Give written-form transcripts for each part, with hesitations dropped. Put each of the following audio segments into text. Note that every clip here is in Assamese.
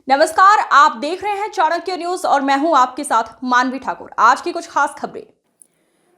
नमस्कार, आप देख रहे हैं चाणक्य न्यूज और मैं हूं आपके साथ मानवी ठाकुर। आज की कुछ खास खबरें।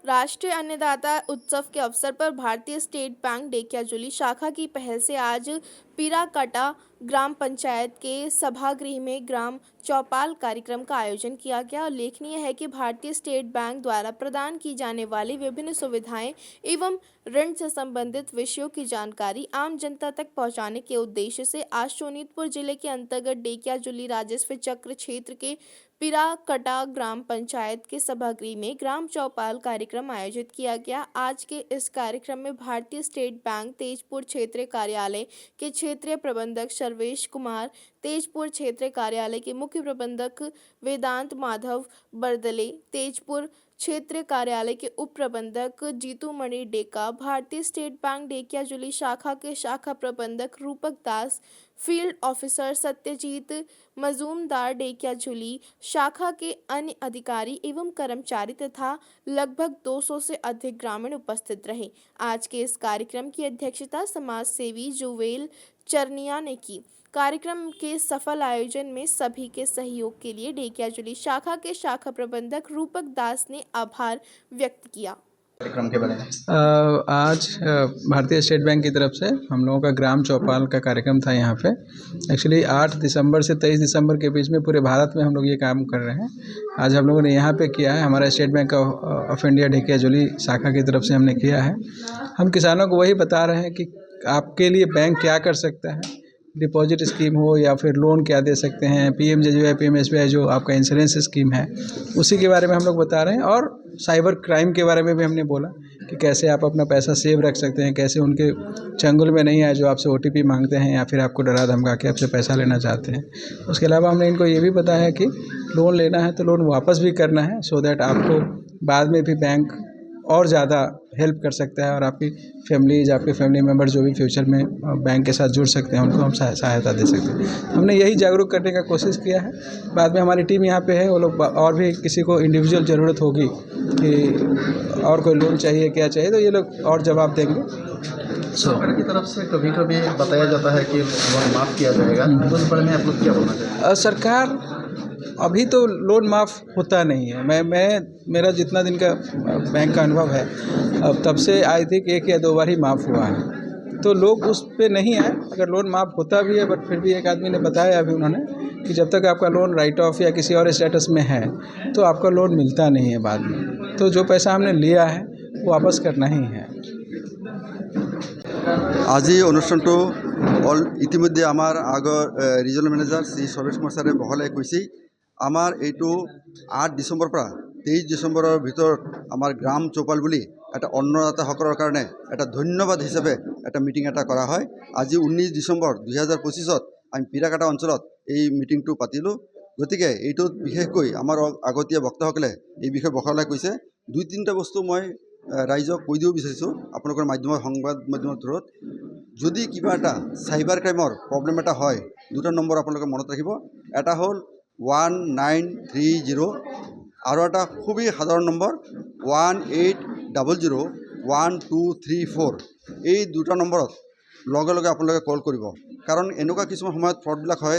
राष्ट्रीय अन्नदाता उत्सव के अवसर पर भारतीय स्टेट बैंक ढेकियाजुली शाखा की पहल से आज पीराकटा ग्राम पंचायत के सभागृह में ग्राम चौपाल कार्यक्रम का आयोजन किया गया। उल्लेखनीय है कि भारतीय स्टेट बैंक द्वारा प्रदान की जाने वाली विभिन्न सुविधाएं एवं ऋण से संबंधित विषयों की जानकारी आम जनता तक पहुंचाने के उद्देश्य से आज शोनितपुर जिले के अंतर्गत ढेकियाजुली राजस्व चक्र क्षेत्र के पीराकटा ग्राम पंचायत के सभागृह में ग्राम चौपाल कार्यक्रम आयोजित किया गया। आज के इस कार्यक्रम में भारतीय स्टेट बैंक तेजपुर क्षेत्रीय कार्यालय के क्षेत्रीय प्रबंधक सर्वेश कुमार, तेजपुर क्षेत्रीय कार्यालय के मुख्य प्रबंधक वेदांत माधव बरदले, तेजपुर क्षेत्रीय कार्यालय के उप प्रबंधक जीतू मणि डेका, भारतीय स्टेट बैंक ढेकियाजुली शाखा के शाखा प्रबंधक रूपक दास, फील्ड ऑफिसर सत्यजीत मजूमदार ढेकियाजुली शाखा के अन्य अधिकारी एवं कर्मचारी तथा लगभग 200 से अधिक ग्रामीण उपस्थित रहे। आज के इस कार्यक्रम की अध्यक्षता समाज सेवी जुवेल चरनिया ने की। कार्यक्रम के सफल आयोजन में सभी के सहयोग के लिए ढेकियाजुली शाखा के शाखा प्रबंधक रूपक दास ने आभार व्यक्त किया। कार्यक्रम के बारे में आज भारतीय स्टेट बैंक की तरफ से हम लोगों का ग्राम चौपाल का कार्यक्रम था यहाँ पे। एक्चुअली 8 दिसंबर से 23 दिसंबर के बीच में पूरे भारत में हम लोग ये काम कर रहे हैं। आज हम लोगों ने यहाँ पे किया है, हमारा state bank of India Dhekiajuli शाखा की तरफ से हमने किया है। हम किसानों को वही बता रहे हैं कि आपके लिए बैंक क्या कर सकता है, डिपॉजिट स्कीम हो या फिर लोन क्या दे सकते हैं, PMJJY PMSBY जो आपका इंश्योरेंस स्कीम है उसी के बारे में हम लोग बता रहे हैं। और साइबर क्राइम के बारे में भी हमने बोला कि कैसे आप अपना पैसा सेव रख सकते हैं, कैसे उनके चंगुल में नहीं आए जो आपसे OTP मांगते हैं या फिर आपको डरा धमका के आपसे पैसा लेना चाहते हैं। उसके अलावा हमने इनको ये भी बताया है कि लोन लेना है तो लोन वापस भी करना है, सो दैट आपको बाद में भी बैंक और ज़्यादा हेल्प कर सकता है और आपकी फैमिली मेम्बर जो भी फ्यूचर में बैंक के साथ जुड़ सकते हैं उनको हम सहायता दे सकते हैं। हमने यही जागरूक करने का कोशिश किया है। बाद में हमारी टीम यहाँ पे है, वो लोग और भी किसी को इंडिविजुअल ज़रूरत होगी कि और कोई लोन चाहिए क्या चाहिए तो ये लोग और जवाब देंगे। सरकार की तरफ से कभी कभी बताया जाता है कि लोन माफ़ किया जाएगा, तो उस बारे में आप लोग क्या बोलना चाहिए? सरकार अभी तो लोन माफ़ होता नहीं है। मेरा जितना दिन का बैंक का अनुभव है अब तब से आई थिंक 1 या 2 बार ही माफ़ हुआ है, तो लोग उस पे नहीं आए। अगर लोन माफ़ होता भी है बट फिर भी एक आदमी ने बताया अभी उन्होंने कि जब तक आपका लोन राइट ऑफ या किसी और स्टेटस में है तो आपका लोन मिलता नहीं है बाद में। तो जो पैसा हमने लिया है वो वापस करना ही है। আজি অনুষ্ঠানটো ইতিমধ্যে আমাৰ আগৰ ৰিজনেল মেনেজাৰ শ্ৰী সৰ্বেশ কুমাৰ ছাৰে বহলাই কৈছে। আমাৰ এইটো 8 ডিচেম্বৰৰ পৰা 23 ডিচেম্বৰৰ ভিতৰত আমাৰ গ্ৰাম চৌপাল বুলি এটা অন্নদাতাসকলৰ কাৰণে এটা ধন্যবাদ হিচাপে এটা মিটিং এটা কৰা হয়। আজি 19 ডিচেম্বৰ 2025ত আমি পীৰাকাটা অঞ্চলত এই মিটিংটো পাতিলোঁ। গতিকে এইটোত বিশেষকৈ আমাৰ আগতীয়া বক্তাসকলে এই বিষয়ে বহলাই কৈছে। 2-3টা বস্তু মই ৰাইজক কৈ দিব বিচাৰিছোঁ আপোনালোকৰ মাধ্যমত, সংবাদ মাধ্যমৰ থ্ৰুত। যদি কিবা এটা চাইবাৰ ক্ৰাইমৰ প্ৰব্লেম এটা হয়, 2টা নম্বৰ আপোনালোকে মনত ৰাখিব। এটা হ'ল 1930 আৰু এটা খুবেই সাধাৰণ নম্বৰ 18001234। এই 2টা নম্বৰত লগে লগে আপোনালোকে কল কৰিব। কাৰণ এনেকুৱা কিছুমান সময়ত ফ্ৰডবিলাক হয়,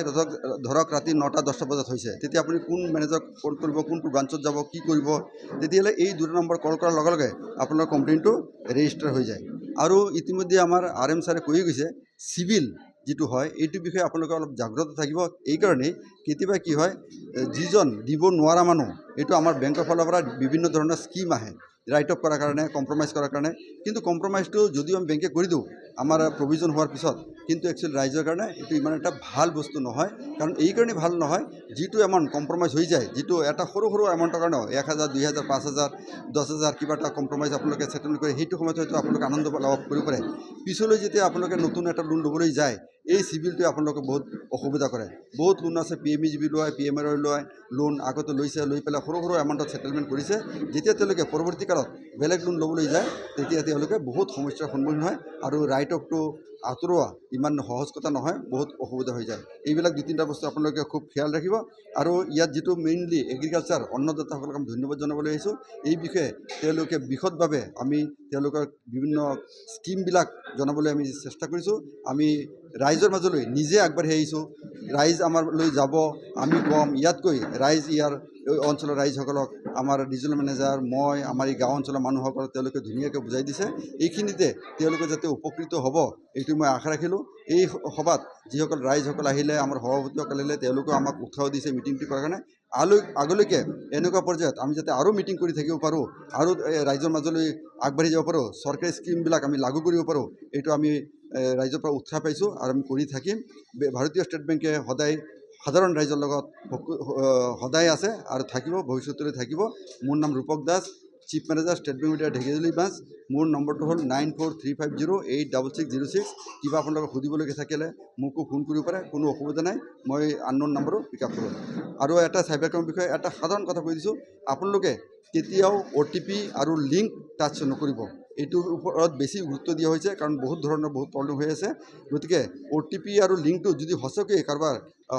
ধৰক ৰাতি 9টা-10টা বজাত হৈছে, তেতিয়া আপুনি কোন মেনেজাৰক কল কৰিব, কোনটো ব্ৰাঞ্চত যাব, কি কৰিব, তেতিয়াহ'লে এই 2টা নম্বৰ কল কৰাৰ লগে লগে আপোনাৰ কমপ্লেইনটো ৰেজিষ্টাৰ হৈ যায়। আৰু ইতিমধ্যে আমাৰ RM ছাৰে কৈ গৈছে চিভিল যিটো হয় এইটোৰ বিষয়ে আপোনালোকে অলপ জাগ্ৰত থাকিব। এইকাৰণেই কেতিয়াবা কি হয়, যিজন দিব নোৱাৰা মানুহ, এইটো আমাৰ বেংকৰ ফালৰ পৰা বিভিন্ন ধৰণৰ স্কিম আহে ৰাইট অফ কৰাৰ কাৰণে, কম্প্ৰমাইজ কৰাৰ কাৰণে। কিন্তু কম্প্ৰমাইজটো যদিও আমি বেংকে কৰি দিওঁ আমাৰ প্ৰভিজন হোৱাৰ পিছত, কিন্তু একচুৱেলি ৰাইজৰ কাৰণে এইটো ইমান এটা ভাল বস্তু নহয়। কাৰণ এইকাৰণেই ভাল নহয়, যিটো এমাউণ্ট কম্প্ৰমাইজ হৈ যায়, যিটো এটা সৰু সৰু এমাউণ্টৰ কাৰণেও 1000, 2000, 5000, 10000 কিবা এটা কম্প্ৰমাইজ আপোনালোকে ছেটেলমেণ্ট কৰে, সেইটো সময়ত হয়তো আপোনালোকে আনন্দ লাভ কৰিব পাৰে। পিছলৈ যেতিয়া আপোনালোকে নতুন এটা লোন ল'বলৈ যায়, এই চিভিলটোৱে আপোনালোকে বহুত অসুবিধা কৰে। বহুত লোন আছে, PMEJB লয়, PMRY লয়, লোন আগতে লৈছে, লৈ পেলাই সৰু সৰু এমাউণ্টত ছেটেলমেণ্ট কৰিছে। যেতিয়া তেওঁলোকে পৰৱৰ্তী কালত বেলেগ লোন ল'বলৈ যায় তেতিয়া তেওঁলোকে বহুত সমস্যাৰ সন্মুখীন হয় আৰু ৰাইট অফটো আঁতৰোৱা ইমান সহজ কথা নহয়, বহুত অসুবিধা হৈ যায়। এইবিলাক 2-3টা বস্তু আপোনালোকে খুব খেয়াল ৰাখিব। আৰু ইয়াত যিটো মেইনলি এগ্ৰিকালচাৰ অন্নদাতাসকলক আমি ধন্যবাদ জনাবলৈ আহিছোঁ। এই বিষয়ে তেওঁলোকে বিশদভাৱে আমি তেওঁলোকৰ বিভিন্ন স্কিমবিলাক জনাবলৈ আমি চেষ্টা কৰিছোঁ। আমি ৰাইজৰ মাজলৈ নিজে আগবাঢ়ি আহিছোঁ। ৰাইজ আমাৰলৈ যাব, আমি ক'ম, ইয়াতকৈ ৰাইজ ইয়াৰ অঞ্চলৰ ৰাইজসকলক আমাৰ ৰিজনেল মেনেজাৰ, মই, আমাৰ এই গাঁও অঞ্চলৰ মানুহসকলক তেওঁলোকে ধুনীয়াকৈ বুজাই দিছে। এইখিনিতে তেওঁলোকে যাতে উপকৃত হ'ব এইটো মই আশা ৰাখিলোঁ। এই সভাত যিসকল ৰাইজসকল আহিলে, আমাৰ সভাপতিসকল আহিলে, তেওঁলোকেও আমাক উৎসাহ দিছে মিটিংটো কৰাৰ কাৰণে। আগলৈকে এনেকুৱা পৰ্যায়ত আমি যাতে আৰু মিটিং কৰি থাকিব পাৰোঁ, আৰু ৰাইজৰ মাজলৈ আগবাঢ়ি যাব পাৰোঁ, চৰকাৰী স্কিমবিলাক আমি লাগু কৰিব পাৰোঁ, এইটো আমি ৰাইজৰ পৰা উৎসাহ পাইছোঁ আৰু আমি কৰি থাকিম। ভাৰতীয় ষ্টেট বেংকে সদায় সাধাৰণ ৰাইজৰ লগত সদায় আছে আৰু থাকিব, ভৱিষ্যতলৈ থাকিব। মোৰ নাম Rupak Das, chief manager, State Bank of India Dhekiajuli branch. মোৰ নম্বৰটো হ'ল 9435086606। কিবা আপোনালোকক সুধিবলগীয়া থাকিলে মোকো ফোন কৰিব পাৰে, কোনো অসুবিধা নাই। মই আননোন নম্বৰো পিক আপ কৰোঁ। আৰু এটা চাইবাৰ ক্ৰাইমৰ বিষয়ে এটা সাধাৰণ কথা কৈ দিছোঁ, আপোনালোকে কেতিয়াও OTP আৰু লিংক টাচ নকৰিব। এইটোৰ ওপৰত বেছি গুৰুত্ব দিয়া হৈছে, কাৰণ বহুত ধৰণৰ বহুত প্ৰব্লেম হৈ আছে। গতিকে OTP আৰু লিংকটো যদি সঁচাকৈ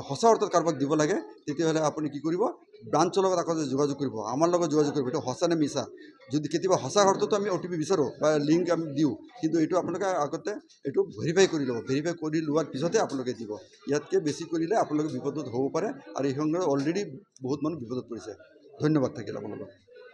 সঁচা অৰ্থত কাৰোবাক দিব লাগে, তেতিয়াহ'লে আপুনি কি কৰিব, ব্ৰাঞ্চৰ লগত আগতে যোগাযোগ কৰিব, আমাৰ লগত যোগাযোগ কৰিব। এইটো সঁচা নে মিছা, যদি কেতিয়াবা সঁচা অৰ্থতো আমি OTP বিচাৰোঁ বা লিংক আমি দিওঁ, কিন্তু এইটো আপোনালোকে আগতে এইটো ভেৰিফাই কৰি ল'ব। ভেৰিফাই কৰি লোৱাৰ পিছতহে আপোনালোকে দিব। ইয়াতকৈ বেছি কৰিলে আপোনালোকে বিপদত হ'ব পাৰে, আৰু এই সংক্ৰান্তত অলৰেডি বহুত মানুহ বিপদত পৰিছে। ধন্যবাদ থাকিল আপোনালোকক।